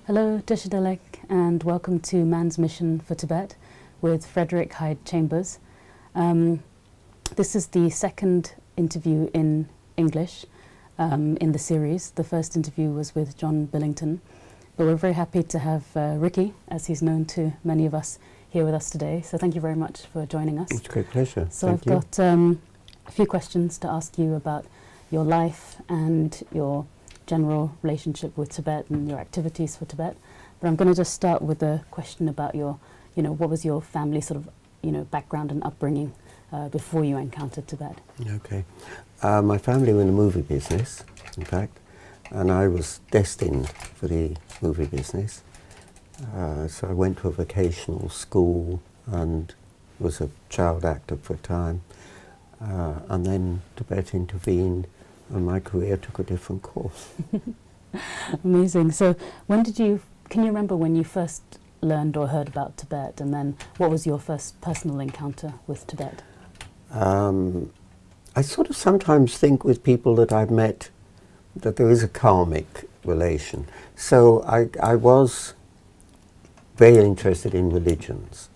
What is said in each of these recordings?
Hello, Deshidalek, and welcome to Man's Mission for Tibet with Frederick Hyde-Chambers. This is the second interview in English in the series. The first interview was with John Billington, but we're very happy to have Riki, as he's known to many of us, here with us today. So thank you very much for joining us. It's a great pleasure. So Thank I've you. got a few questions to ask you about your life and your general relationship with Tibet and your activities for Tibet. But I'm going to just start with a question about your, what was your family sort of, background and upbringing before you encountered Tibet? Okay. My family were in the movie business, in fact, and I was destined for the movie business. So I went to a vocational school and was a child actor for a time. And then Tibet intervened and my career took a different course. Amazing. So can you remember when you first learned or heard about Tibet, and then what was your first personal encounter with Tibet? I sort of sometimes think with people that I've met that there is a karmic relation. So I was very interested in religions,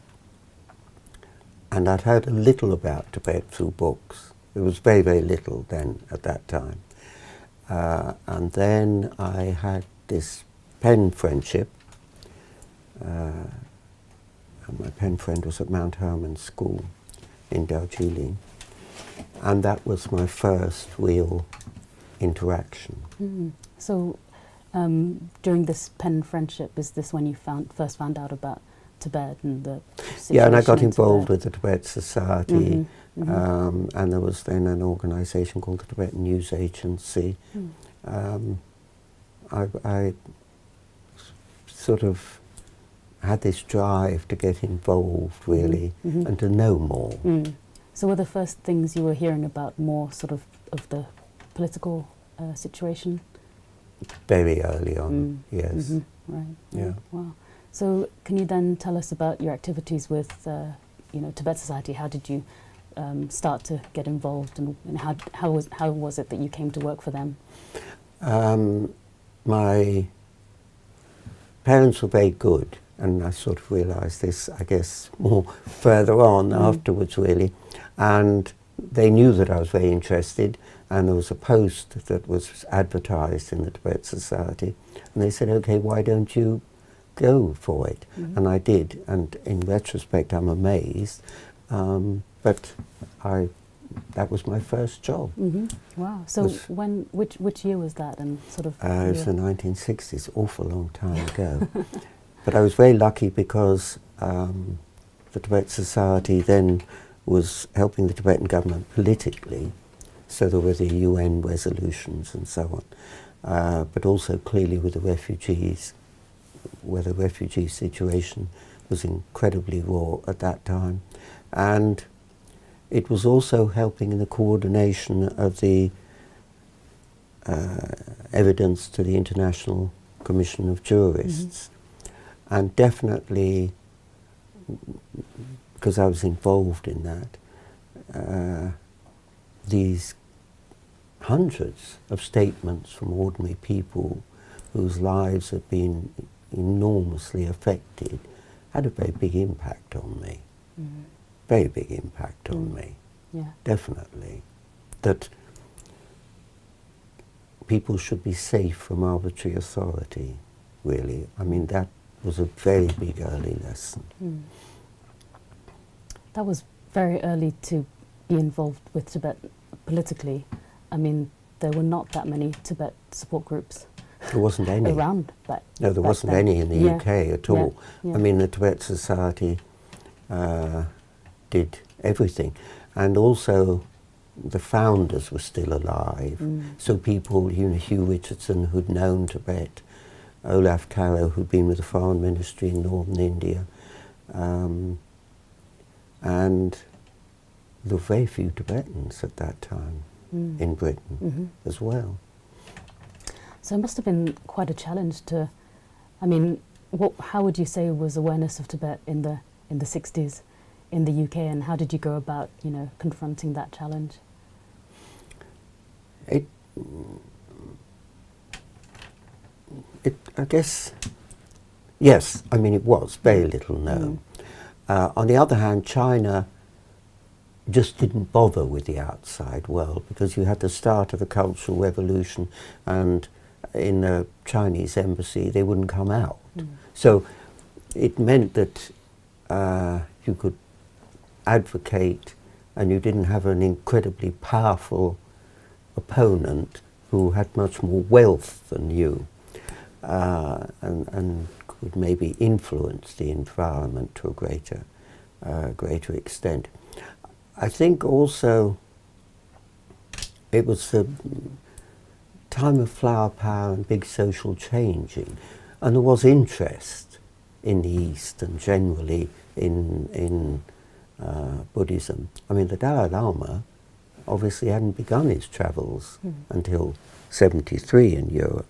and I'd heard a little about Tibet through books. There was very, very little then at that time. And then I had this pen friendship. And my pen friend was at Mount Hermon School in Darjeeling. And that was my first real interaction. Mm. So during this pen friendship, is this when you first found out about Tibet and the situation? Yeah, and I got in involved Tibet? with the Tibet Society. Mm-hmm. Mm-hmm. And there was then an organisation called the Tibetan News Agency. I sort of had this drive to get involved, really, Mm-hmm. and to know more. Mm. So were the first things you were hearing about more sort of the political situation? Very early on, yes. Mm-hmm. Right. Yeah. Wow. So can you then tell us about your activities with Tibet Society? How did you start to get involved, and how was it that you came to work for them? My parents were very good, and I sort of realised this, I guess, more further on afterwards, really. And they knew that I was very interested, and there was a post that was advertised in the Tibet Society, and they said, okay, why don't you go for it? Mm-hmm. And I did, and in retrospect I'm amazed, but that was my first job. Mm-hmm. Wow. So which year was that, and sort of? It was the 1960s, awful long time ago. But I was very lucky because the Tibet Society then was helping the Tibetan government politically, so there were the UN resolutions and so on, but also clearly with the refugees, where the refugee situation was incredibly raw at that time. And it was also helping in the coordination of the evidence to the International Commission of Jurists. Mm-hmm. And definitely, because I was involved in that, these hundreds of statements from ordinary people whose lives had been enormously affected had a very big impact on me. Mm-hmm. Very big impact on me. Yeah. Definitely. That people should be safe from arbitrary authority, really. I mean, that was a very big early lesson. Mm. That was very early to be involved with Tibet politically. I mean, there were not that many Tibet support groups. There wasn't any. Around that. No, there wasn't any in the UK at all. Yeah. I mean, the Tibet Society did everything. And also, the founders were still alive. Mm. So people, Hugh Richardson, who'd known Tibet, Olaf Caro, who'd been with the Foreign Ministry in northern India, and there were very few Tibetans at that time in Britain as well. So it must have been quite a challenge to, I mean, how would you say was awareness of Tibet in the 60s in the UK, and how did you go about, confronting that challenge? I guess Yes, I mean it was very little known. On the other hand, China just didn't bother with the outside world because you had the start of the Cultural Revolution, and in the Chinese embassy they wouldn't come out. So it meant that you could advocate and you didn't have an incredibly powerful opponent who had much more wealth than you and could maybe influence the environment to a greater extent. I think also it was a time of flower power and big social changing, and there was interest in the East and generally in Buddhism. I mean, the Dalai Lama obviously hadn't begun his travels until 73 in Europe.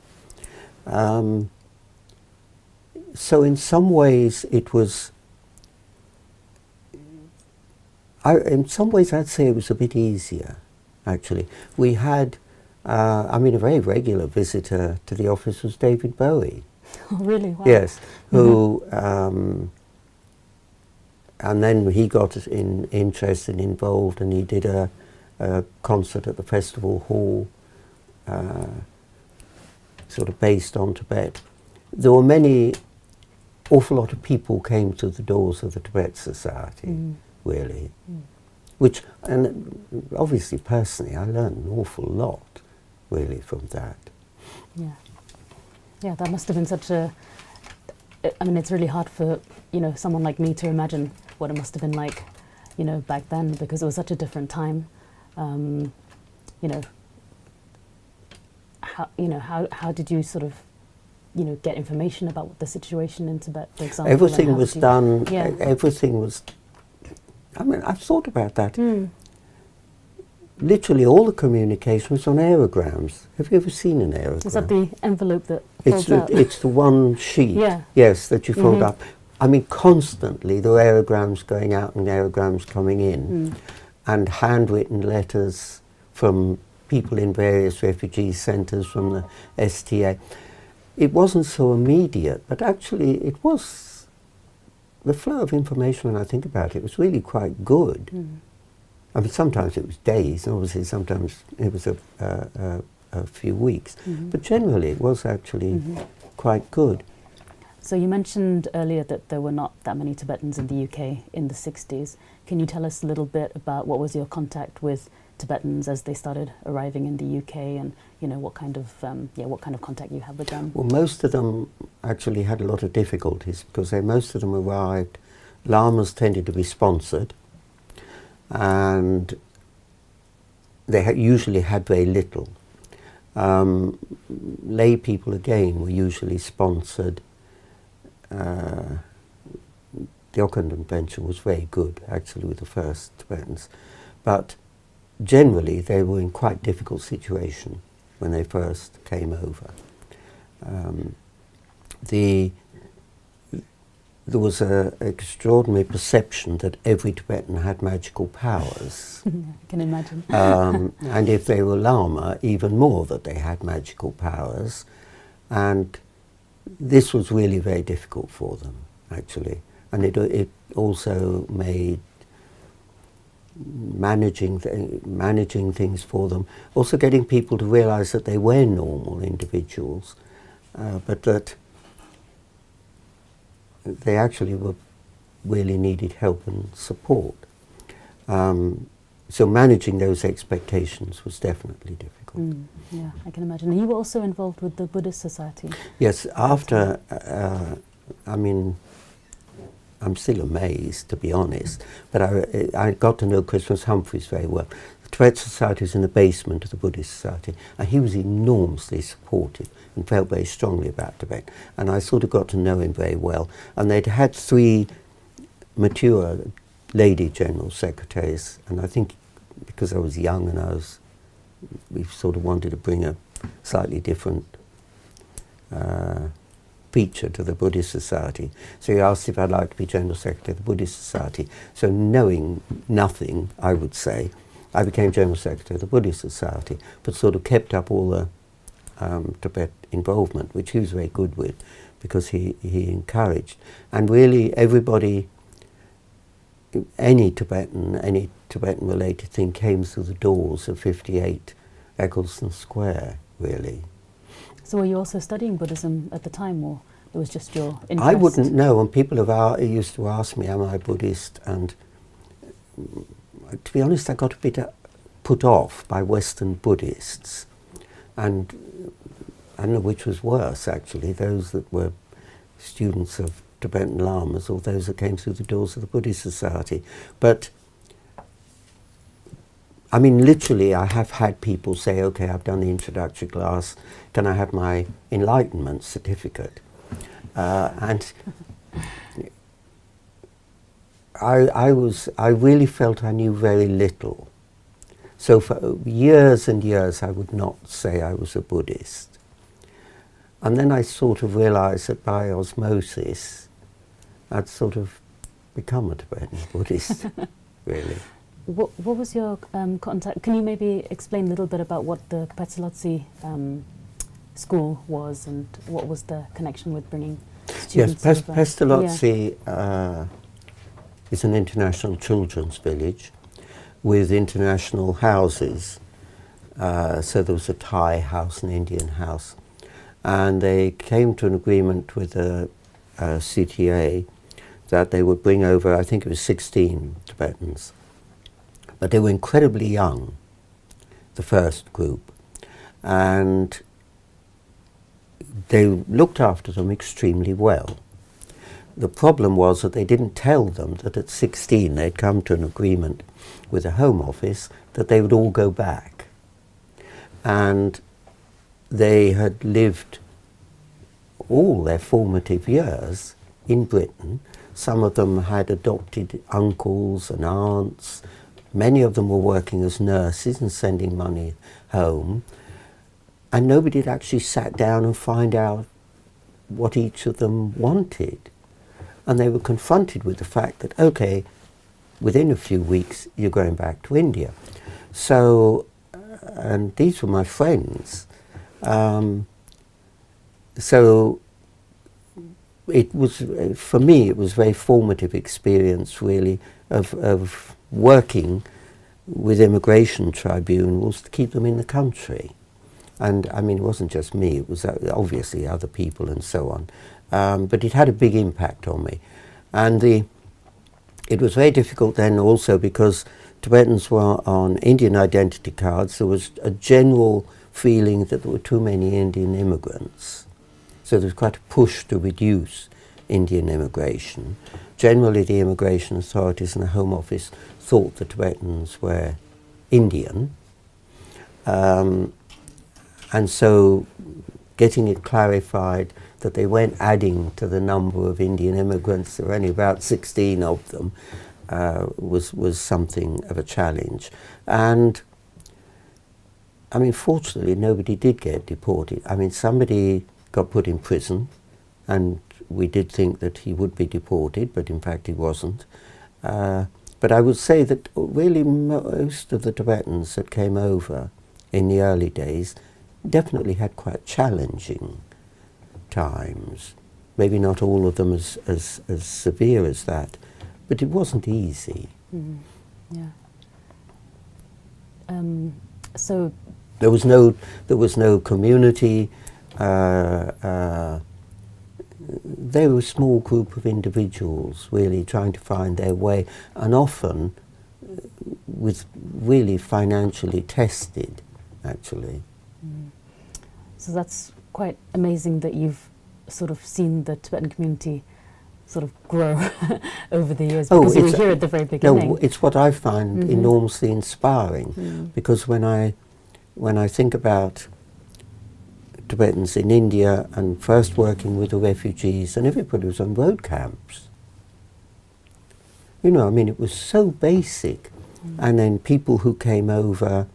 So in some ways it was, in some ways I'd say it was a bit easier, actually. We had, I mean, a very regular visitor to the office was David Bowie. Oh, really? Wow. Yes, who, and then he got interested and involved, and he did a concert at the festival hall, sort of based on Tibet. There were awful lot of people came to the doors of the Tibet Society, really. Which, and obviously personally, I learned an awful lot, really, from that. Yeah. Yeah, that must have been such a, I mean, it's really hard for, someone like me to imagine what it must have been like, back then, because it was such a different time. How did you sort of, get information about the situation in Tibet, for example? Everything was done, yeah. everything was, I mean, I've thought about that. Literally all the communication was on aerograms. Have you ever seen an aerogram? Is that the envelope that folds out? It's the one sheet, yeah. Yes, that you fold up. I mean, constantly there were aerograms going out and aerograms coming in, and handwritten letters from people in various refugee centres, from the STA. It wasn't so immediate, but actually it was, the flow of information, when I think about it, was really quite good. I mean, sometimes it was days, and obviously sometimes it was a few weeks, but generally it was actually quite good. So you mentioned earlier that there were not that many Tibetans in the UK in the 60s. Can you tell us a little bit about what was your contact with Tibetans as they started arriving in the UK, and what kind of contact you have with them? Well, most of them actually had a lot of difficulties because most of them arrived. Lamas tended to be sponsored, and they usually had very little. Lay people again were usually sponsored. The Auckland Convention was very good, actually, with the first Tibetans, but generally they were in quite difficult situation when they first came over. There was an extraordinary perception that every Tibetan had magical powers. I can imagine. And if they were Lama, even more that they had magical powers. And this was really very difficult for them, actually. And it also made managing things for them, also getting people to realize that they were normal individuals, but that they actually really needed help and support. So managing those expectations was definitely difficult. Yeah, I can imagine. You were also involved with the Buddhist Society. Yes, after, I mean, I'm still amazed, to be honest, but I got to know Christmas Humphreys very well. The Tibet Society was in the basement of the Buddhist Society, and he was enormously supportive and felt very strongly about Tibet. And I sort of got to know him very well. And they'd had 3 mature lady general secretaries, and I think because I was young and we sort of wanted to bring a slightly different feature to the Buddhist Society. So he asked if I'd like to be General Secretary of the Buddhist Society. So knowing nothing, I would say, I became General Secretary of the Buddhist Society, but sort of kept up all the Tibet involvement, which he was very good with. because he encouraged. And really everybody, any Tibetan related thing came through the doors of 58 Eggleston Square, really. So were you also studying Buddhism at the time, or it was just your interest? I wouldn't know, and people used to ask me, am I Buddhist? And to be honest, I got a bit put off by Western Buddhists. And I don't know which was worse, actually, those that were students of Tibetan Lamas or those that came through the doors of the Buddhist Society. But, I mean, literally, I have had people say, okay, I've done the introductory class, can I have my enlightenment certificate? And I really felt I knew very little. So for years and years I would not say I was a Buddhist. And then I sort of realized that by osmosis I'd sort of become a Tibetan Buddhist, really. What was your contact? Can you maybe explain a little bit about what the Pestalozzi school was and what was the connection with bringing students Yes, over? Pestalozzi is an international children's village with international houses. So there was a Thai house, an Indian house. And they came to an agreement with a CTA that they would bring over, I think it was 16 Tibetans. But they were incredibly young, the first group. And they looked after them extremely well. The problem was that they didn't tell them that at 16 they'd come to an agreement with the Home Office that they would all go back. And they had lived all their formative years in Britain. Some of them had adopted uncles and aunts. Many of them were working as nurses and sending money home. And nobody had actually sat down and find out what each of them wanted. And they were confronted with the fact that, okay, within a few weeks you're going back to India. So, and these were my friends. So it was, for me, it was a very formative experience, really, of working with immigration tribunals to keep them in the country. And I mean, it wasn't just me, it was obviously other people and so on. But it had a big impact on me. And it was very difficult then also because Tibetans were on Indian identity cards. There was a general feeling that there were too many Indian immigrants. So there was quite a push to reduce Indian immigration. Generally, the immigration authorities and the Home Office thought the Tibetans were Indian. And so getting it clarified that they weren't adding to the number of Indian immigrants, there were only about 16 of them, was something of a challenge. And I mean, fortunately, nobody did get deported. I mean, somebody got put in prison, and we did think that he would be deported, but in fact he wasn't. But I would say that really most of the Tibetans that came over in the early days definitely had quite challenging times. Maybe not all of them as severe as that, but it wasn't easy. Mm-hmm. Yeah. So there was no community. They were a small group of individuals really trying to find their way, and often with really financially tested, actually. Mm. So that's quite amazing that you've sort of seen the Tibetan community sort of grow over the years, because you were here at the very beginning. No, it's what I find enormously inspiring, because when I think about Tibetans in India and first working with the refugees, and everybody was on road camps. You know, I mean, it was so basic. And then people who came over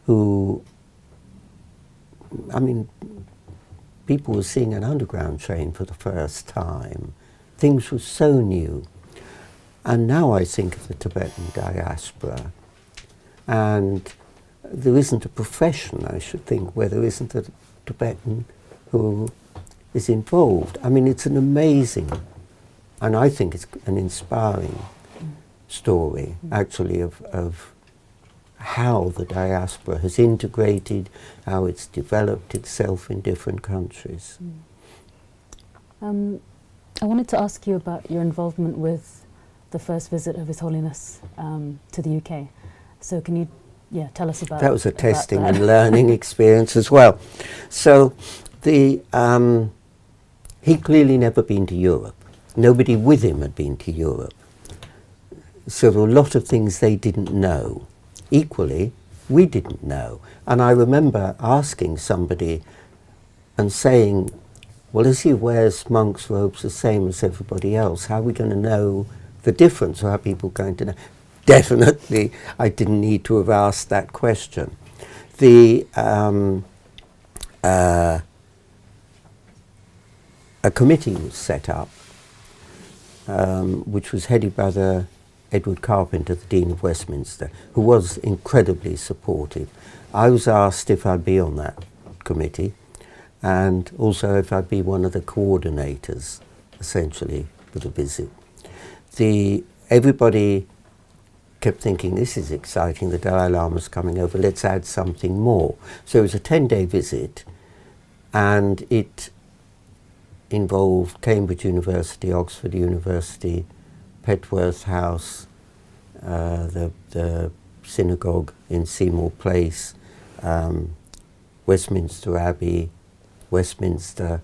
who, I mean, people were seeing an underground train for the first time. Things were so new. And now I think of the Tibetan diaspora, and there isn't a profession, I should think, where there isn't a Tibetan who is involved. I mean, it's an amazing, and I think it's an inspiring story, actually, of how the diaspora has integrated, how it's developed itself in different countries. I wanted to ask you about your involvement with the first visit of His Holiness to the UK. So can you tell us about that? That was a testing and learning experience as well. So he'd clearly never been to Europe. Nobody with him had been to Europe. So there were a lot of things they didn't know. Equally, we didn't know. And I remember asking somebody and saying, well, as he wears monk's robes the same as everybody else, how are we going to know the difference, or how are people going to know? Definitely, I didn't need to have asked that question. A committee was set up, which was headed by the Edward Carpenter, the Dean of Westminster, who was incredibly supportive. I was asked if I'd be on that committee, and also if I'd be one of the coordinators, essentially, for the visit. Everybody kept thinking, this is exciting, the Dalai Lama's coming over, let's add something more. So it was a 10-day visit, and it involved Cambridge University, Oxford University, Petworth House, the synagogue in Seymour Place, Westminster Abbey, Westminster.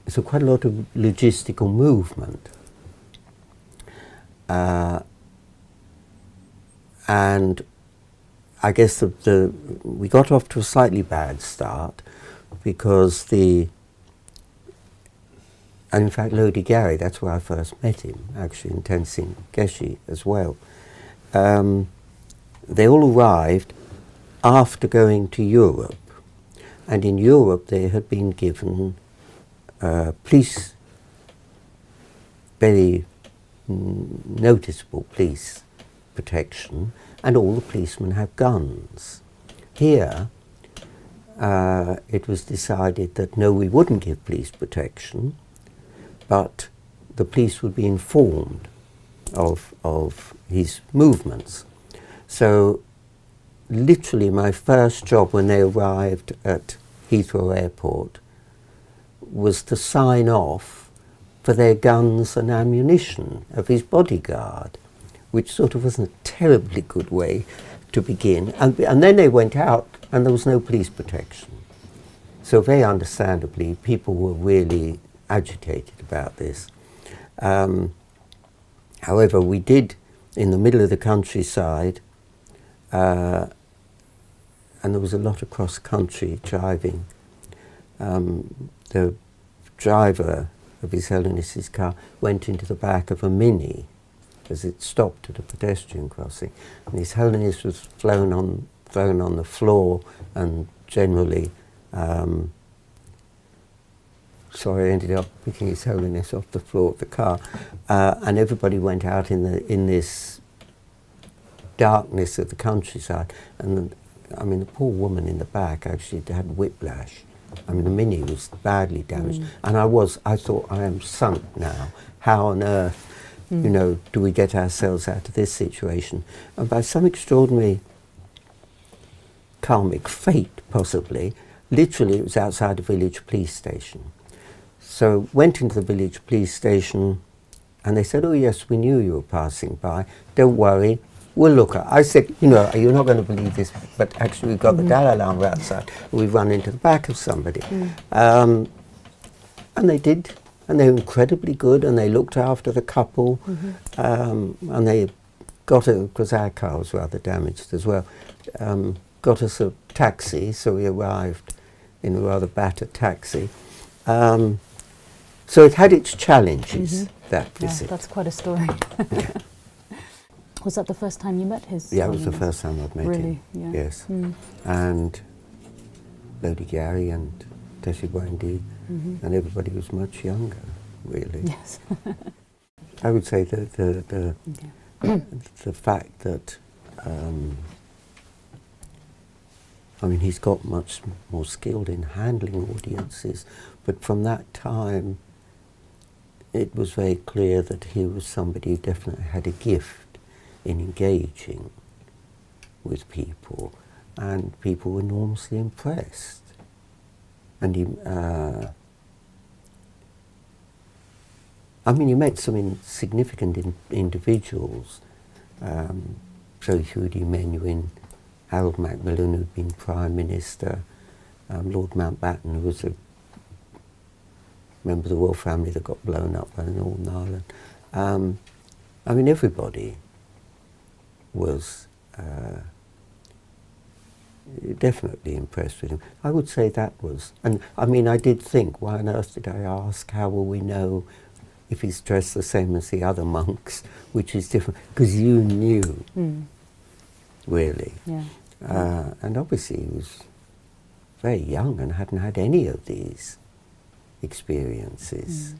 So quite a lot of logistical movement. And I guess we got off to a slightly bad start because and in fact Lodi Gary, that's where I first met him, actually in Tenzing Geshe as well. They all arrived after going to Europe, and in Europe they had been given police, very noticeable police protection, and all the policemen have guns. Here it was decided that no, we wouldn't give police protection, but the police would be informed of his movements. So literally my first job when they arrived at Heathrow Airport was to sign off for their guns and ammunition of his bodyguard, which sort of wasn't a terribly good way to begin. And then they went out and there was no police protection. So very understandably, people were really agitated about this. However, we did, in the middle of the countryside, and there was a lot of cross-country driving. The driver of His Holiness's car went into the back of a Mini as it stopped at a pedestrian crossing, and His Holiness was thrown on the floor and generally I ended up picking His Holiness off the floor of the car, and everybody went out in this darkness of the countryside, and I mean the poor woman in the back actually had whiplash. I mean the Mini was badly damaged, and I thought, I am sunk now. How on earth, do we get ourselves out of this situation? And by some extraordinary karmic fate, possibly, literally it was outside a village police station. So went into the village police station, and they said, oh yes, we knew you were passing by, don't worry, we'll look at. I said, you're not going to believe this, but actually we've got the Dalai Lama outside. We've run into the back of somebody. And they did, and they were incredibly good, and they looked after the couple, and they got because our car was rather damaged as well, got us a taxi, so we arrived in a rather battered taxi. So it had its challenges, that visit. Yeah, that's quite a story. Was that the first time you met His Yeah, it Holiness? was the first time I'd met him. Yeah. Yes. And Lodi Gary and Tessie Wendy, and everybody was much younger, really. Yes. I would say that the fact that I mean, he's got much more skilled in handling audiences, but from that time, it was very clear that he was somebody who definitely had a gift in engaging with people, and people were enormously impressed. And he, I mean, he met some significant individuals, Hudi Menuhin, Harold Macmillan, who'd been Prime Minister, Lord Mountbatten, who was a member of the royal family that got blown up by the Northern Ireland. I mean, everybody was definitely impressed with him. I would say that was, and I mean, I did think, why on earth did I ask, how will we know if he's dressed the same as the other monks, which is different, because you knew, really. Yeah. And obviously he was very young and hadn't had any of these experiences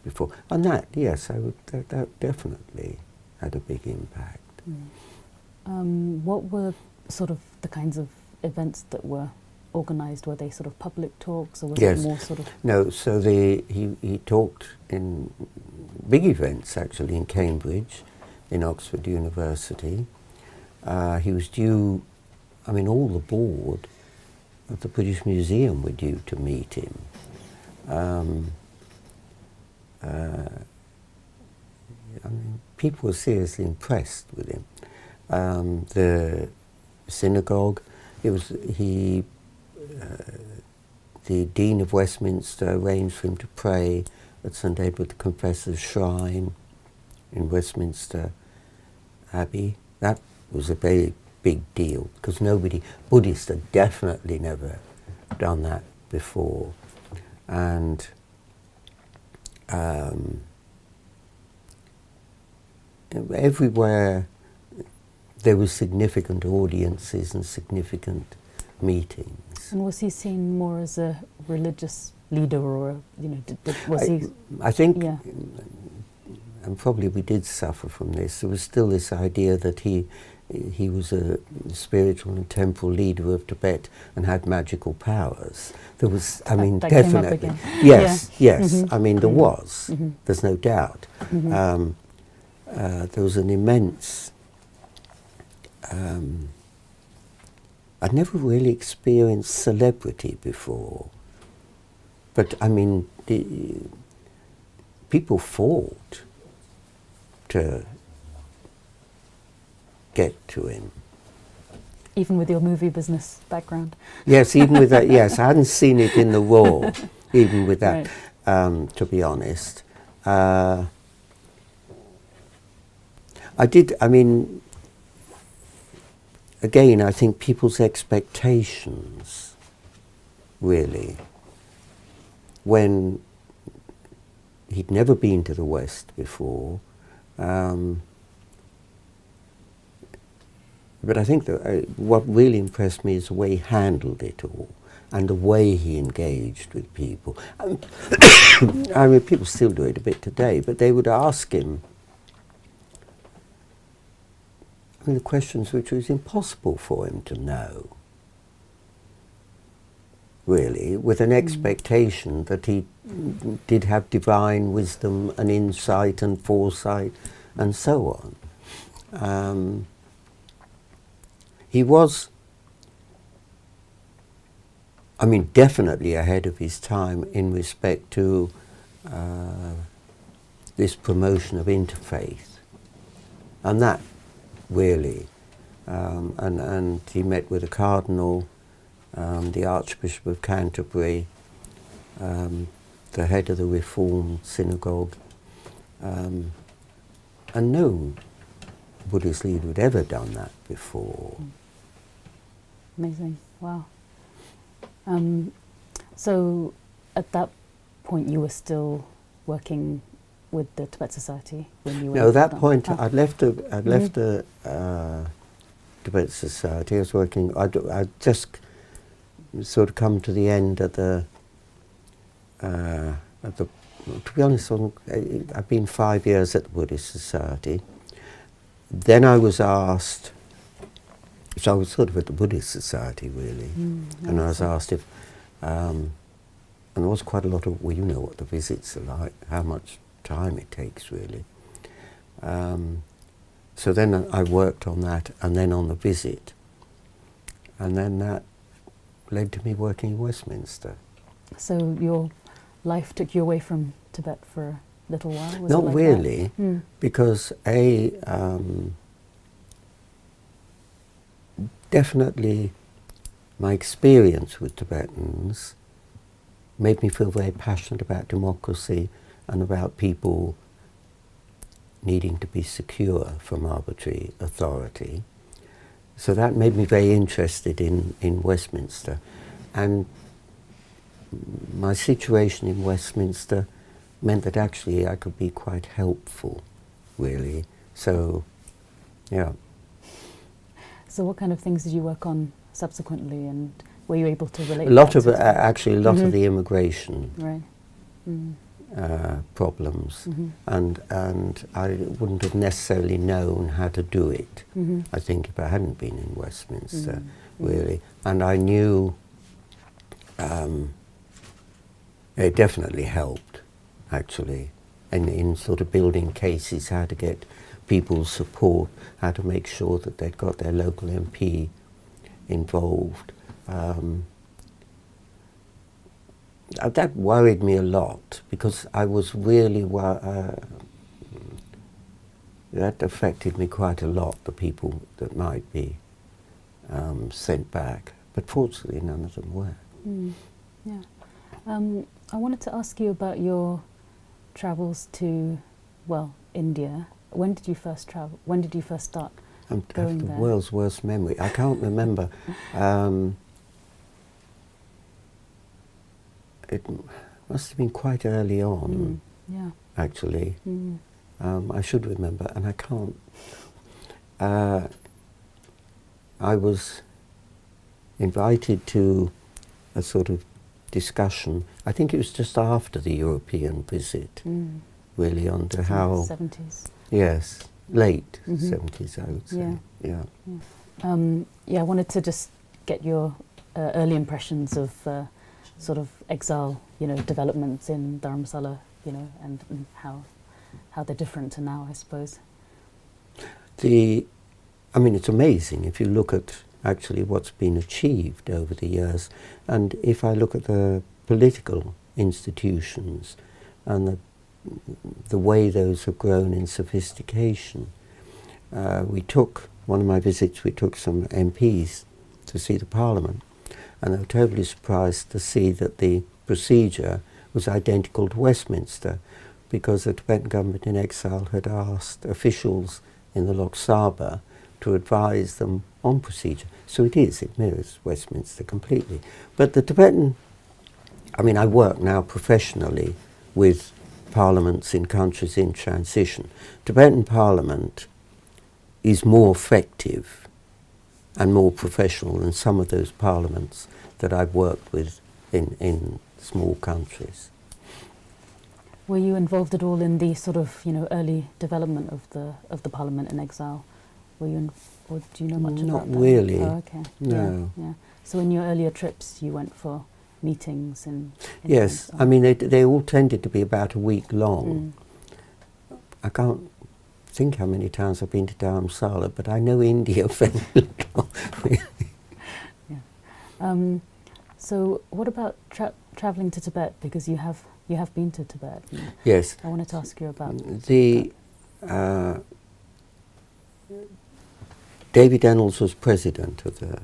before. And that, yes, that definitely had a big impact. What were sort of the kinds of events that were organised? Were they sort of public talks, or was it more sort of... No, so he talked in big events, actually, in Cambridge, in Oxford University. He was due, I mean, all the board of the British Museum were due to meet him. I mean, people were seriously impressed with him. The synagogue, it was the Dean of Westminster arranged for him to pray at St Edward the Confessor's shrine in Westminster Abbey. That was a very big deal, because Buddhists had definitely never done that before. And everywhere there were significant audiences and significant meetings. And was he seen more as a religious leader, or, you know, was he... I think, yeah. And probably we did suffer from this, there was still this idea that he was a spiritual and temporal leader of Tibet and had magical powers. There was, I mean, that definitely. Came up again. Yes, yeah. yes. I mean, there was. There's no doubt. There was an immense... I'd never really experienced celebrity before. But, I mean, people fought to get to him. Even with your movie business background? Yes, even with that, yes. I hadn't seen it in the raw, even with that, right. To be honest. I mean, again, I think people's expectations, really, when he'd never been to the West before, but I think that what really impressed me is the way he handled it all and the way he engaged with people. I mean, people still do it a bit today, but they would ask him, I mean, the questions which was impossible for him to know, really, with an expectation that he did have divine wisdom and insight and foresight and so on. He was, I mean, definitely ahead of his time in respect to this promotion of interfaith, and that really, and he met with a cardinal, the Archbishop of Canterbury, the head of the Reformed synagogue, and no Buddhist leader had ever done that before. Amazing, wow. So at that point you were still working with the Tibet Society when you were... No, at that point I'd left the Tibet Society. I was working, I'd just sort of come to the end at the to be honest, I've been 5 years at the Buddhist Society. Then I was asked So I was sort of at the Buddhist Society, really, and I was asked if, and there was quite a lot of, well, you know what the visits are like, how much time it takes, really. So then I worked on that, and then on the visit, and then that led to me working in Westminster. So your life took you away from Tibet for a little while? Was Not it like really, that? because definitely my experience with Tibetans made me feel very passionate about democracy and about people needing to be secure from arbitrary authority. So that made me very interested in Westminster. And my situation in Westminster meant that actually I could be quite helpful, really. So, yeah. So what kind of things did you work on subsequently, and were you able to relate? A lot of that to actually a lot of the immigration problems, and I wouldn't have necessarily known how to do it. I think if I hadn't been in Westminster, really, and I knew it definitely helped, actually, in sort of building cases, how to get people's support, how to make sure that they'd got their local MP involved. That worried me a lot, because I was really, that affected me quite a lot, the people that might be sent back. But fortunately none of them were. Yeah. I wanted to ask you about your travels to, well, India. When did you first travel? When did you first start going there? I have the world's worst memory. I can't remember. It must have been quite early on, actually. I should remember, and I can't. I was invited to a sort of discussion. I think it was just after the European visit, really, on to how... 70s. Yes, late 70s, I would say. Yeah. I wanted to just get your early impressions of sort of exile, developments in Dharamsala, and how they're different to now, I suppose. I mean, it's amazing if you look at actually what's been achieved over the years, and if I look at the political institutions and the way those have grown in sophistication. One of my visits, we took some MPs to see the Parliament, and they were totally surprised to see that the procedure was identical to Westminster, because the Tibetan government in exile had asked officials in the Lhasa to advise them on procedure. So it mirrors Westminster completely. But the Tibetan, I work now professionally with parliaments in countries in transition. Tibetan parliament is more effective and more professional than some of those parliaments that I've worked with in small countries. Were you involved at all in the sort of early development of the parliament in exile? Were you, or do you know much about that? Not really. Oh, okay. No. Yeah. So in your earlier trips, you went for meetings in yes, they all tended to be about a week long. I can't think how many times I've been to Dharamsala, but I know India very little. So what about travelling to Tibet, because you have been to Tibet? Yes. I wanted to ask you about David Ennals was president of the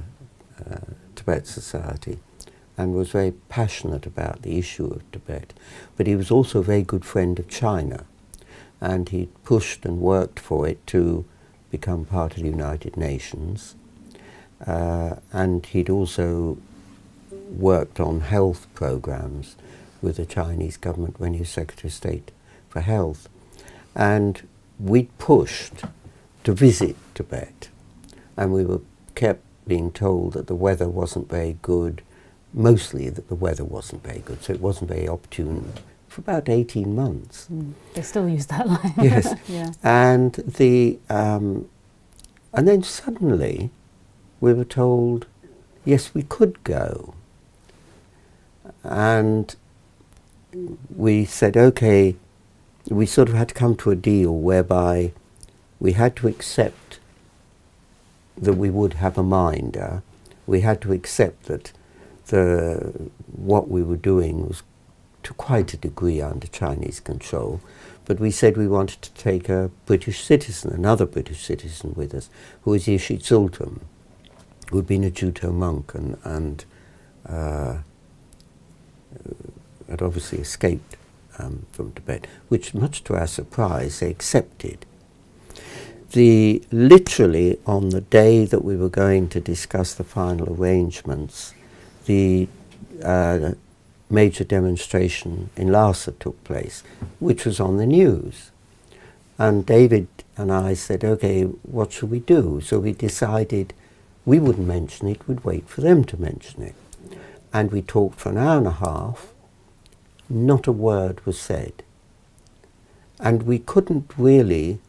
Tibet Society and was very passionate about the issue of Tibet, but he was also a very good friend of China, and he pushed and worked for it to become part of the United Nations, and he'd also worked on health programs with the Chinese government when he was Secretary of State for Health, and we'd pushed to visit Tibet, and we were kept being told that the weather wasn't very good, mostly that the weather wasn't very good, so it wasn't very opportune for about 18 months. They still use that line. Yes. Yeah. And then suddenly we were told, yes, we could go. And we said, okay, we sort of had to come to a deal whereby we had to accept that we would have a minder. We had to accept that what we were doing was to quite a degree under Chinese control. But we said we wanted to take a British citizen, another British citizen with us, who was Yishi Tsultum, who had been a Juto monk and had obviously escaped from Tibet, which, much to our surprise, they accepted. Literally on the day that we were going to discuss the final arrangements, the major demonstration in Lhasa took place, which was on the news. And David and I said, okay, what should we do? So we decided we wouldn't mention it, we'd wait for them to mention it. And we talked for an hour and a half, not a word was said. And we couldn't really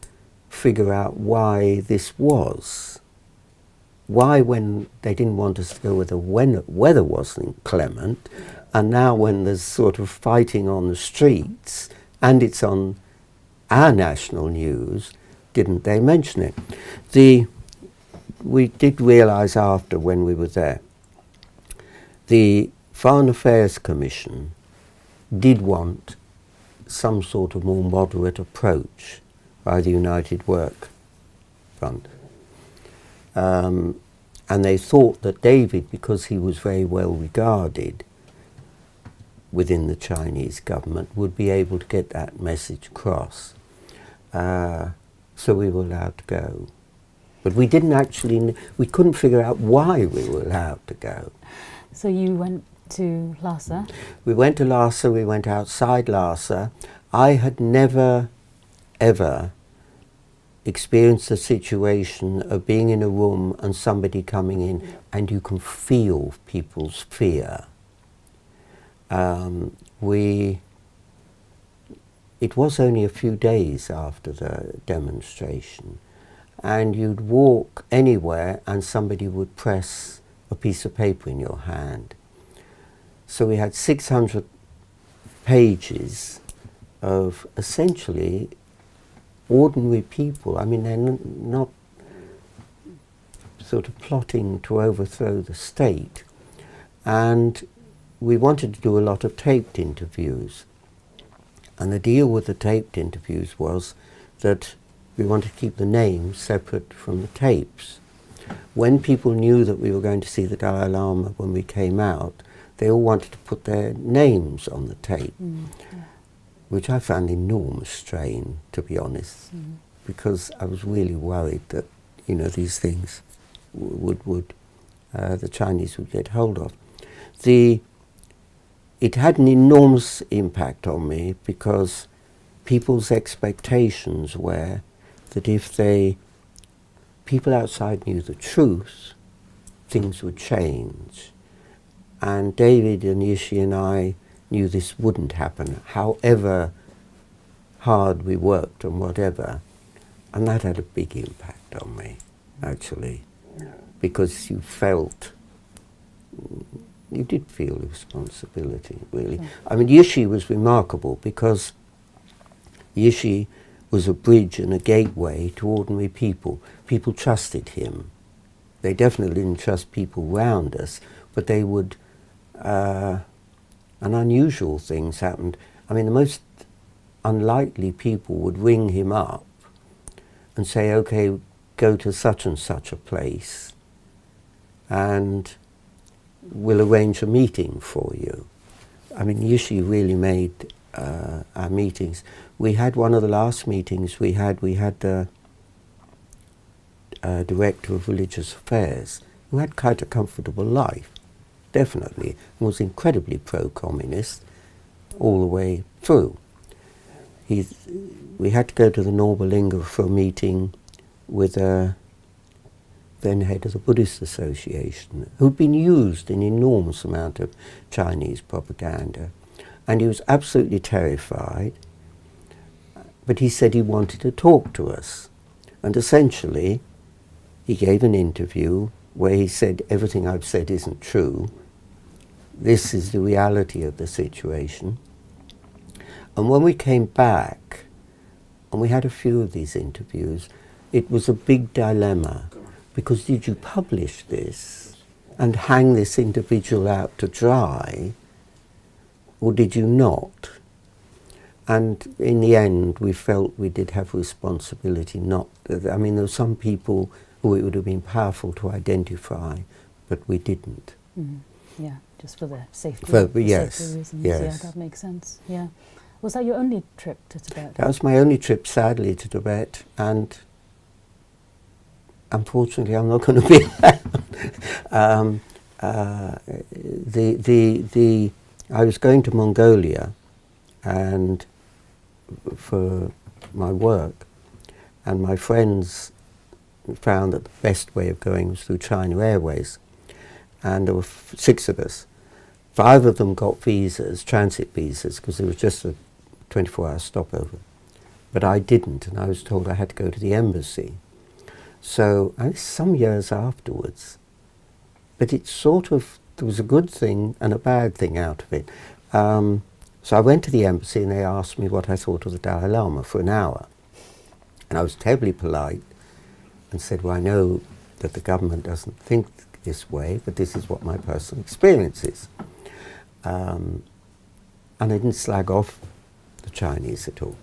figure out why this was. Why, when they didn't want us to go when the weather wasn't clement, and now when there's sort of fighting on the streets and it's on our national news, didn't they mention it? We did realise after, when we were there, the Foreign Affairs Commission did want some sort of more moderate approach by the United Work Front. And they thought that David, because he was very well regarded within the Chinese government, would be able to get that message across. So we were allowed to go. But we didn't actually, we couldn't figure out why we were allowed to go. So you went to Lhasa? We went to Lhasa, we went outside Lhasa. I had never, ever experienced the situation of being in a room and somebody coming in and you can feel people's fear. It was only a few days after the demonstration, and you'd walk anywhere and somebody would press a piece of paper in your hand. So we had 600 pages of essentially ordinary people. I mean, they're not sort of plotting to overthrow the state. And we wanted to do a lot of taped interviews. And the deal with the taped interviews was that we wanted to keep the names separate from the tapes. When people knew that we were going to see the Dalai Lama when we came out, they all wanted to put their names on the tape, which I found enormous strain, to be honest, because I was really worried that, you know, these things the Chinese would get hold of. It had an enormous impact on me because people's expectations were that if people outside knew the truth, things would change. And David and Yishi and I knew this wouldn't happen, however hard we worked and whatever. And that had a big impact on me, actually, because you did feel the responsibility, really. Yeah. I mean, Yishi was remarkable because Yishi was a bridge and a gateway to ordinary people. People trusted him. They definitely didn't trust people around us, but they would, and unusual things happened. I mean, the most unlikely people would ring him up and say, okay, go to such and such a place and we'll arrange a meeting for you. I mean, Yishi really made our meetings. We had one of the last meetings we had the Director of Religious Affairs, who had quite a comfortable life, definitely, and was incredibly pro-communist all the way through. We had to go to the Nobel for a meeting with the then head of the Buddhist Society, who'd been used in enormous amount of Chinese propaganda. And he was absolutely terrified, but he said he wanted to talk to us. And essentially, he gave an interview where he said, everything I've said isn't true. This is the reality of the situation. And when we came back, and we had a few of these interviews, it was a big dilemma, because did you publish this and hang this individual out to dry, or did you not? And in the end, we felt we did have responsibility not. I mean, there were some people who it would have been powerful to identify, but we didn't. Yeah, just for the safety, yes, safety reasons. yes. Yeah, that makes sense. Yeah. Was that your only trip to Tibet? That was my only trip, sadly, to Tibet, and unfortunately, I'm not going to be I was going to Mongolia, and for my work, and my friends found that the best way of going was through China Airways, and there were 6 of us. 5 of them got visas, transit visas, because it was just a 24-hour stopover. But I didn't, and I was told I had to go to the embassy. So, and some years afterwards, but it sort of, there was a good thing and a bad thing out of it. So I went to the embassy and they asked me what I thought of the Dalai Lama for an hour. And I was terribly polite and said, well, I know that the government doesn't think this way, but this is what my personal experience is. And I didn't slag off the Chinese at all.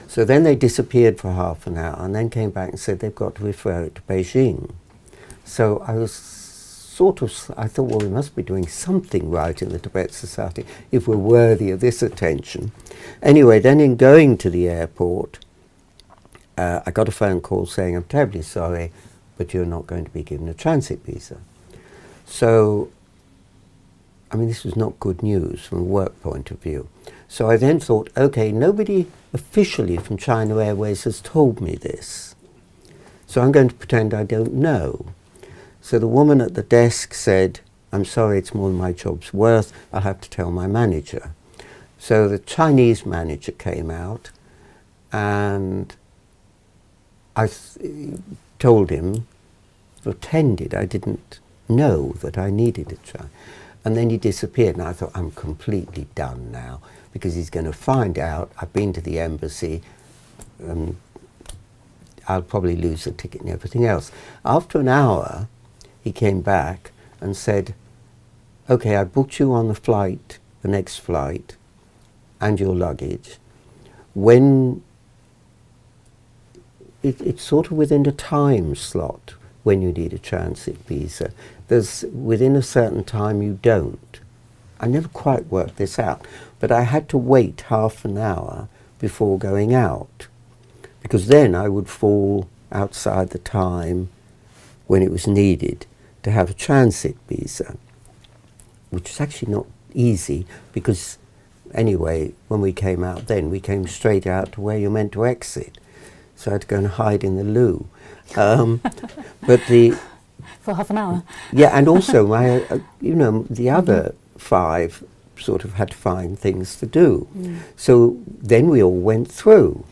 So then they disappeared for half an hour and then came back and said they've got to refer it to Beijing. So I was I thought, well, we must be doing something right in the Tibet Society if we're worthy of this attention. Anyway, then in going to the airport, I got a phone call saying, I'm terribly sorry, but you're not going to be given a transit visa. So, I mean, this was not good news from a work point of view. So I then thought, okay, nobody officially from China Airways has told me this. So I'm going to pretend I don't know. So the woman at the desk said, I'm sorry, it's more than my job's worth, I'll have to tell my manager. So the Chinese manager came out and I told him, pretended I didn't know that I needed a child. And then he disappeared and I thought, I'm completely done now because he's going to find out I've been to the embassy, I'll probably lose the ticket and everything else. After an hour, he came back and said, okay, I booked you on the flight, the next flight, and your luggage. When it's sort of within the time slot when you need a transit visa. There's within a certain time you don't. I never quite worked this out, but I had to wait half an hour before going out, because then I would fall outside the time when it was needed to have a transit visa, which is actually not easy because anyway, when we came out then, we came straight out to where you're meant to exit. So I had to go and hide in the loo. But for half an hour? Yeah, and also my, the other 5 sort of had to find things to do. So then we all went through.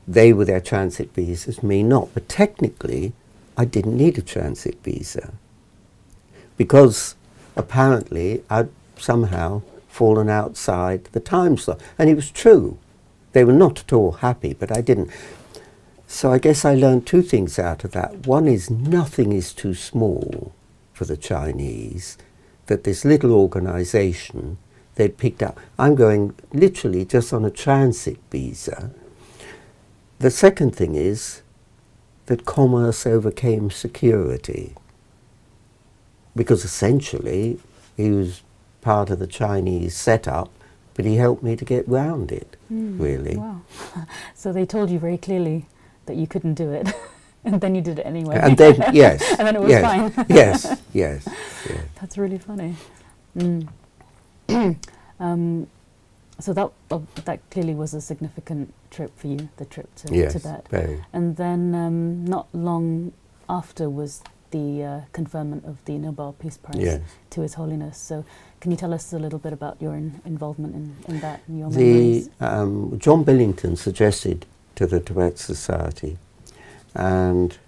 They were their transit visas, me not. But technically, I didn't need a transit visa because apparently I'd somehow fallen outside the time slot. And it was true. They were not at all happy, but I didn't. So I guess I learned 2 things out of that. One is nothing is too small for the Chinese, that this little organisation they'd picked up. I'm going literally just on a transit visa. The second thing is that commerce overcame security, because essentially he was part of the Chinese setup, but he helped me to get round it, really. Wow. So they told you very clearly that you couldn't do it, and then you did it anyway. And then, yes. And then it was fine. yes. That's really funny. So that clearly was a significant trip for you, the trip to Tibet. Very. And then not long after was the conferment of the Nobel Peace Prize to His Holiness. So can you tell us a little bit about your involvement in that and your memories? John Billington suggested to the Tibet Society, and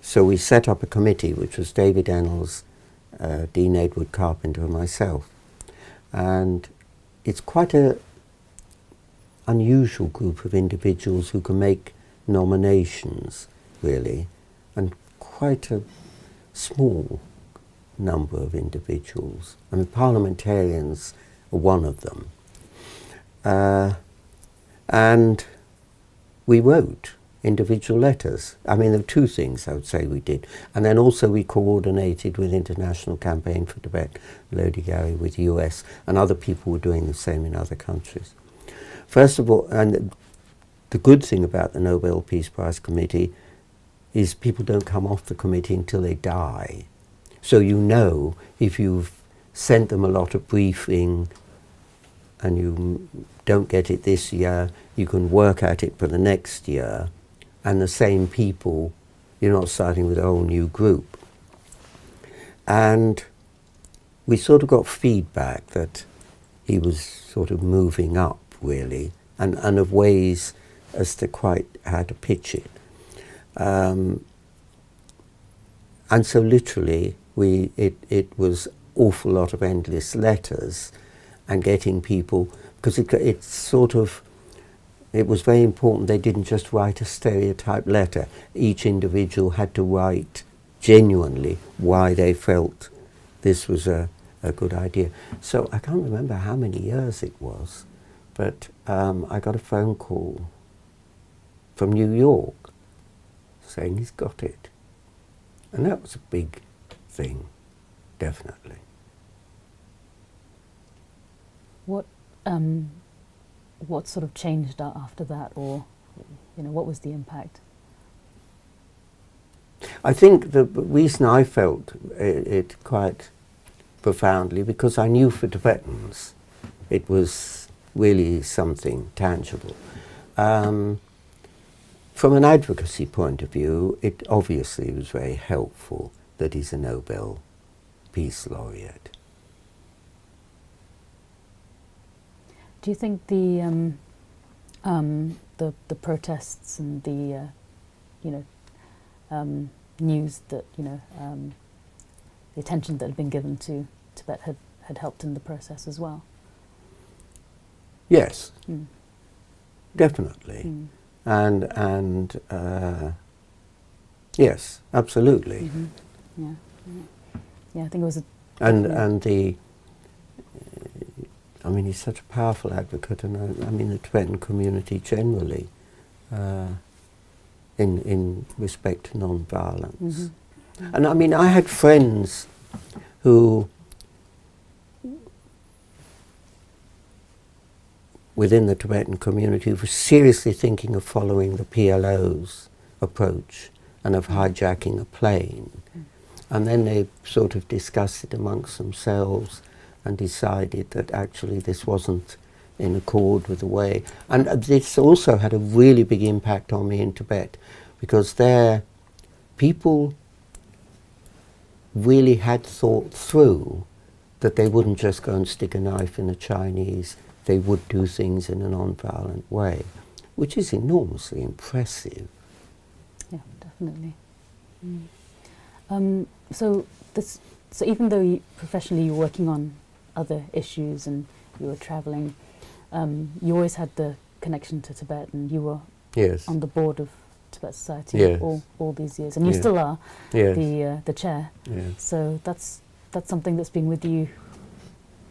So we set up a committee, which was David Ennells, Dean Edward Carpenter and myself. And it's quite a unusual group of individuals who can make nominations, really, and quite a small number of individuals. I mean, parliamentarians are one of them. And we wrote individual letters. I mean, there were two things I would say we did. And then also we coordinated with International Campaign for Tibet, Lodi Gary, with the US, and other people were doing the same in other countries. First of all, and the good thing about the Nobel Peace Prize Committee is people don't come off the committee until they die. So you know, if you've sent them a lot of briefing and you don't get it this year, you can work at it for the next year, and the same people, you're not starting with a whole new group. And we sort of got feedback that he was sort of moving up, really, and of ways as to quite how to pitch it. And so literally, it was awful lot of endless letters and getting people, because it was very important they didn't just write a stereotype letter. Each individual had to write genuinely why they felt this was a good idea. So I can't remember how many years it was, but I got a phone call from New York saying he's got it. And that was a big thing, definitely. What sort of changed after that, or what was the impact? I think the reason I felt it quite profoundly, because I knew for Tibetans it was really something tangible. From an advocacy point of view, it obviously was very helpful that he's a Nobel Peace Laureate. Do you think the protests and the news that the attention that had been given to Tibet had helped in the process as well? Yes, definitely, and yes, absolutely. Yeah, I think it was I mean, he's such a powerful advocate, and I mean the Tibetan community generally, in respect to non-violence. And I mean, I had friends who, within the Tibetan community, were seriously thinking of following the PLO's approach and of hijacking a plane. And then they sort of discussed it amongst themselves and decided that actually this wasn't in accord with the way. And this also had a really big impact on me in Tibet, because there people really had thought through that they wouldn't just go and stick a knife in a Chinese, they would do things in a non-violent way, which is enormously impressive. Yeah, definitely. So even though professionally you're working on other issues and you were travelling, you always had the connection to Tibet, and you were on the board of Tibet Society all these years, and you still are the chair. So that's something that's been with you.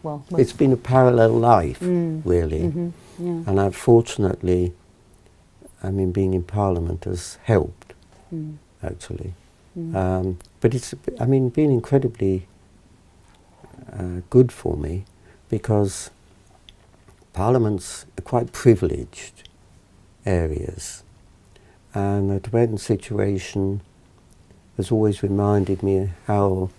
Well, it's been a parallel life, really, and unfortunately, I mean, being in Parliament has helped, actually. But it's, I mean, been incredibly good for me, because Parliament's quite privileged areas, and the Tibetan situation has always reminded me how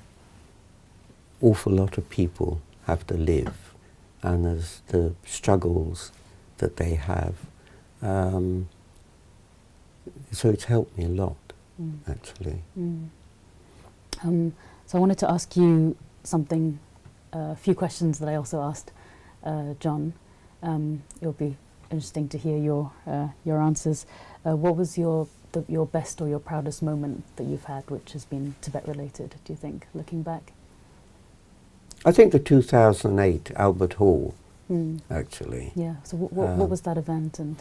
awful lot of people have to live, and there's the struggles that they have. So it's helped me a lot, actually. So I wanted to ask you something, a few questions that I also asked John. It'll be interesting to hear your answers. What was your your best or your proudest moment that you've had, which has been Tibet related, do you think, looking back? I think the 2008 Albert Hall, actually. Yeah, so what was that event, and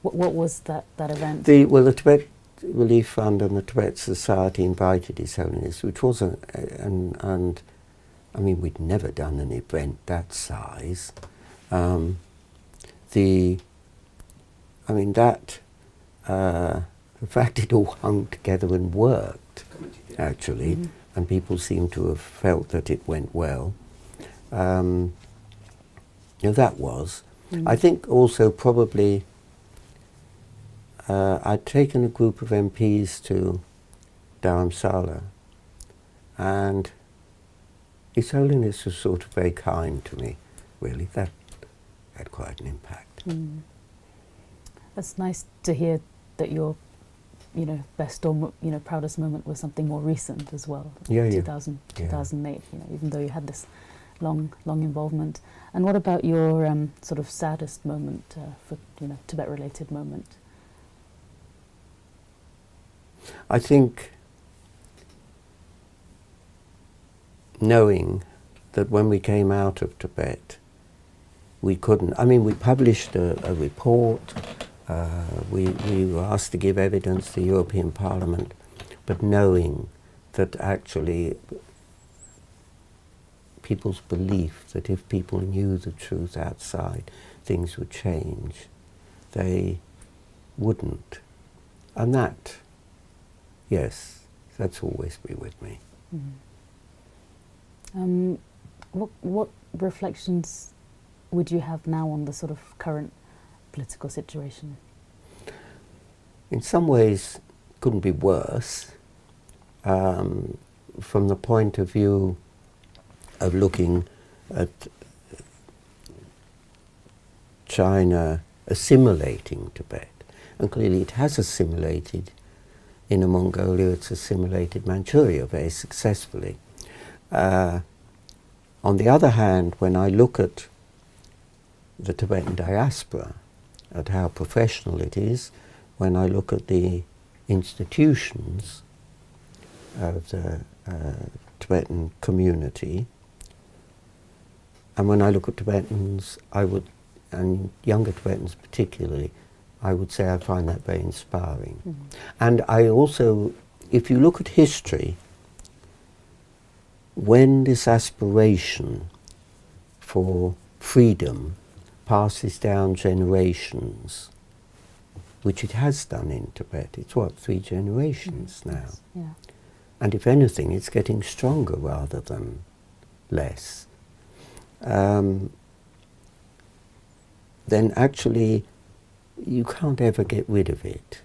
what was that event? The Tibet Relief Fund and the Tibet Society invited His Holiness, which was and I mean, we'd never done an event that size. The fact it all hung together and worked, actually, and people seem to have felt that it went well. That was. I think also probably I'd taken a group of MPs to Dharamsala, and His Holiness was sort of very kind to me, really. That had quite an impact. That's nice to hear that your, best or proudest moment was something more recent as well. 2008. Even though you had this long involvement. And what about your sort of saddest moment for Tibet-related moment? I think knowing that when we came out of Tibet, we couldn't. I mean, we published a report. We were asked to give evidence to the European Parliament, but knowing that actually people's belief that if people knew the truth outside, things would change, they wouldn't. And that, yes, that's always been with me. What reflections would you have now on the sort of current political situation? In some ways, couldn't be worse. From the point of view of looking at China assimilating Tibet, and clearly it has assimilated Inner Mongolia, it's assimilated Manchuria very successfully. On the other hand, when I look at the Tibetan diaspora, at how professional it is, when I look at the institutions of the Tibetan community, and when I look at Tibetans, and younger Tibetans particularly, I would say I find that very inspiring. And I also, if you look at history, when this aspiration for freedom passes down generations, which it has done in Tibet, it's 3 generations now. Yeah. And if anything, it's getting stronger rather than less. Then actually you can't ever get rid of it.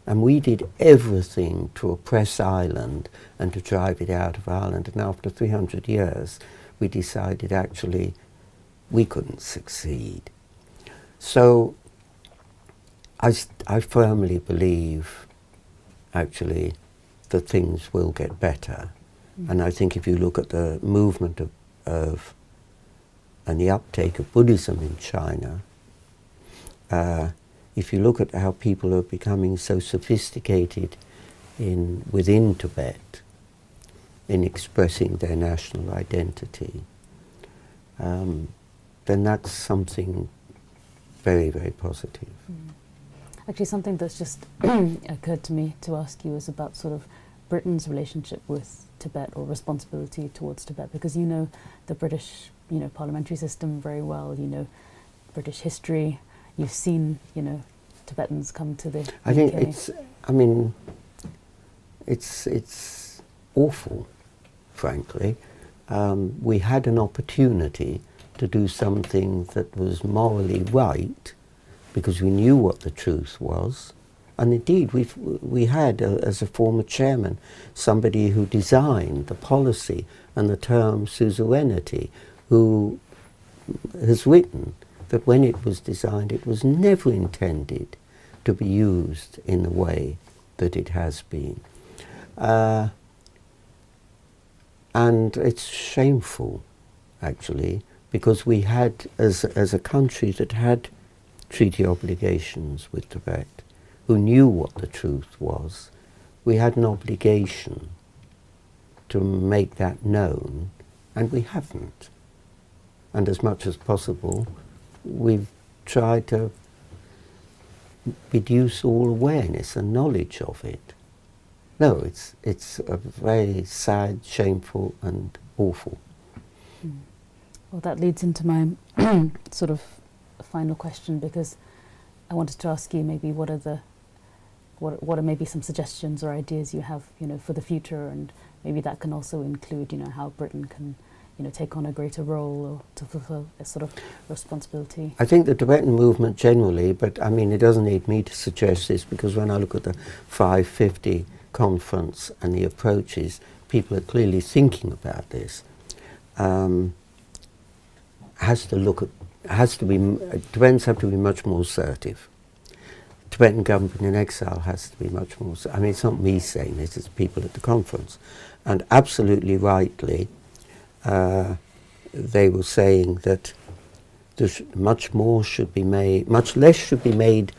And we did everything to oppress Ireland and to drive it out of Ireland, and after 300 years we decided actually we couldn't succeed. So I firmly believe actually that things will get better. And I think if you look at the movement of and the uptake of Buddhism in China, if you look at how people are becoming so sophisticated within Tibet in expressing their national identity, then that's something very, very positive. Actually, something that's just occurred to me to ask you is about sort of Britain's relationship with Tibet, or responsibility towards Tibet, because you know the British, parliamentary system very well, you know British history, you've seen, Tibetans come to the UK. I think it's awful, frankly. We had an opportunity to do something that was morally right, because we knew what the truth was. And indeed, we had, as a former chairman, somebody who designed the policy and the term suzerainty, who has written that when it was designed, it was never intended to be used in the way that it has been. And it's shameful, actually, because we had, as a country that had treaty obligations with Tibet, who knew what the truth was, we had an obligation to make that known, and we haven't. And as much as possible, we've tried to reduce all awareness and knowledge of it. No, it's a very sad, shameful and awful. Well, that leads into my sort of final question, because I wanted to ask you maybe what are maybe some suggestions or ideas you have, for the future, and maybe that can also include, how Britain can, take on a greater role or to fulfill a sort of responsibility. I think the Tibetan movement generally, but I mean, it doesn't need me to suggest this, because when I look at the 550 conference and the approaches, people are clearly thinking about this. Tibetans have to be much more assertive. Tibetan government in exile has to be much more. I mean, it's not me saying this; it's people at the conference, and absolutely rightly, they were saying that much less should be made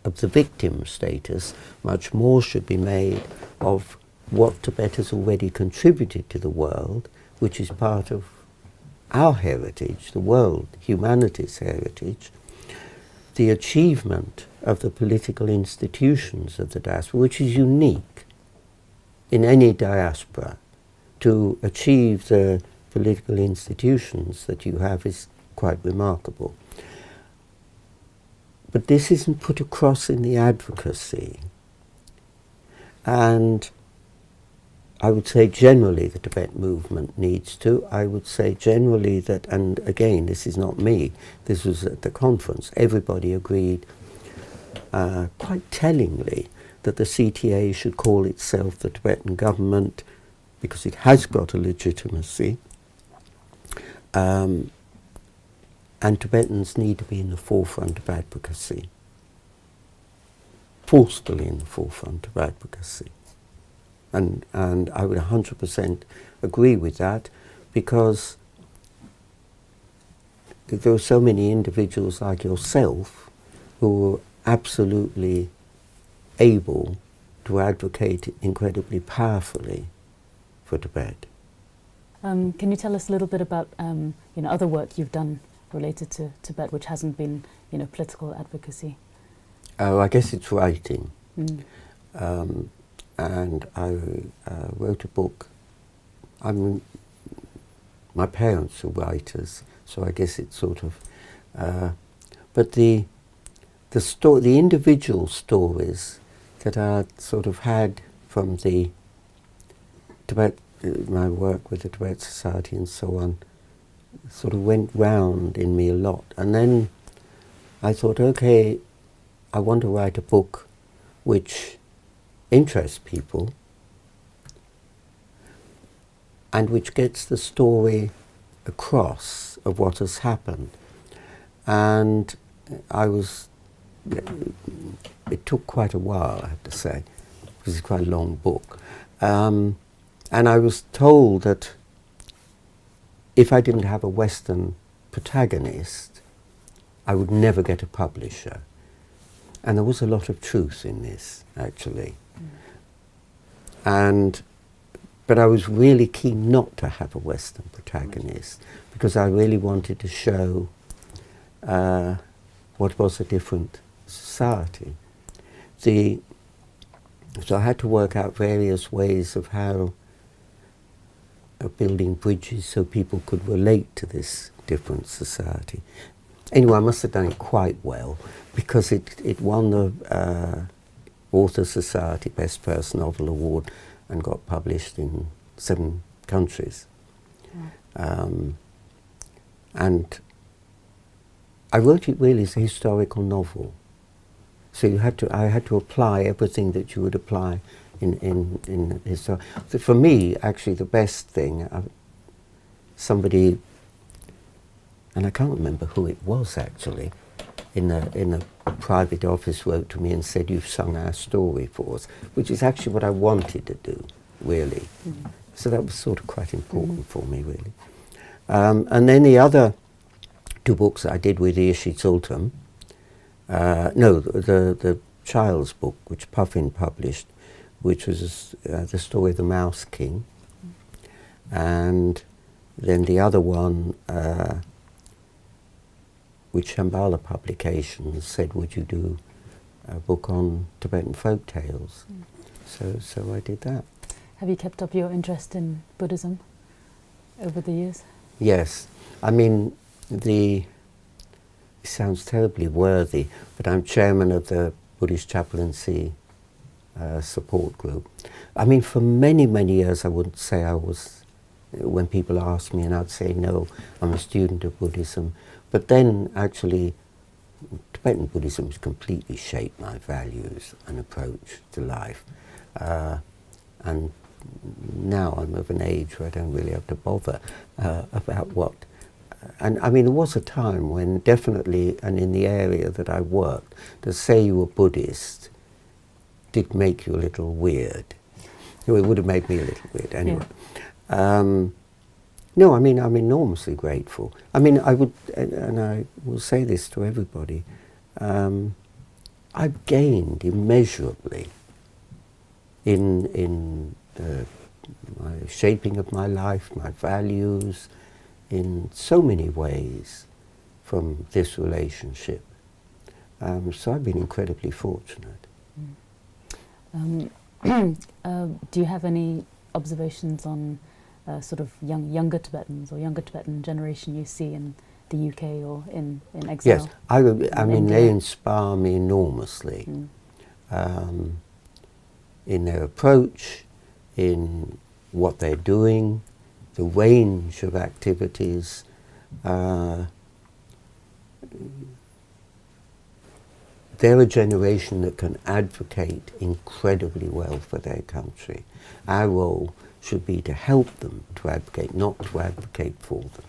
of the victim status. Much more should be made of what Tibet has already contributed to the world, which is part of our heritage, the world, humanity's heritage. The achievement of the political institutions of the diaspora, which is unique in any diaspora. To achieve the political institutions that you have is quite remarkable. But this isn't put across in the advocacy. And I would say generally the Tibet movement needs to. I would say generally that, and again, this is not me, this was at the conference, everybody agreed quite tellingly that the CTA should call itself the Tibetan government, because it has got a legitimacy, and Tibetans need to be in the forefront of advocacy, forcefully in the forefront of advocacy. And I would 100% agree with that, because there are so many individuals like yourself who are absolutely able to advocate incredibly powerfully for Tibet. Can you tell us a little bit about other work you've done related to Tibet, which hasn't been political advocacy? Oh, I guess it's writing. And I wrote a book. My parents are writers, so I guess it's sort of. But the individual stories that I sort of had from the Tibet, my work with the Tibet Society and so on, sort of went round in me a lot. And then I thought, okay, I want to write a book which interests people and which gets the story across of what has happened. And it took quite a while, I have to say, because it's quite a long book. And I was told that if I didn't have a Western protagonist, I would never get a publisher. And there was a lot of truth in this, actually. But I was really keen not to have a Western protagonist, because I really wanted to show what was a different society. So I had to work out various ways of building bridges so people could relate to this different society. Anyway, I must have done it quite well, because it won the Author Society Best First Novel Award and got published in 7 countries. Yeah. And I wrote it really as a historical novel. So I had to apply everything that you would apply in history. So for me, actually, the best thing, somebody, and I can't remember who it was actually, in a private office wrote to me and said, "You've sung our story for us," which is actually what I wanted to do, really. So that was sort of quite important for me, really. And then the other 2 books I did with the Ishi Sultan, the child's book, which Puffin published, which was the story of the Mouse King. And then the other one, which Shambhala Publications said, would you do a book on Tibetan folk tales? So I did that. Have you kept up your interest in Buddhism over the years? Yes. I mean, it sounds terribly worthy, but I'm chairman of the Buddhist Chaplaincy support group. I mean, for many, many years I wouldn't say I was, when people ask me, and I'd say, no, I'm a student of Buddhism. But then, actually, Tibetan Buddhism has completely shaped my values and approach to life. And now I'm of an age where I don't really have to bother about what... And I mean, there was a time when definitely, and in the area that I worked, to say you were Buddhist did make you a little weird. It would have made me a little weird anyway. Yeah. No, I mean, I'm enormously grateful. I mean, I would, and I will say this to everybody, I've gained immeasurably in my shaping of my life, my values, in so many ways from this relationship. So I've been incredibly fortunate. Do you have any observations on sort of younger Tibetans or younger Tibetan generation you see in the UK or in exile? Yes, I mean, India? They inspire me enormously in their approach, in what they're doing, the range of activities. They're a generation that can advocate incredibly well for their country. Our role should be to help them to advocate, not to advocate for them.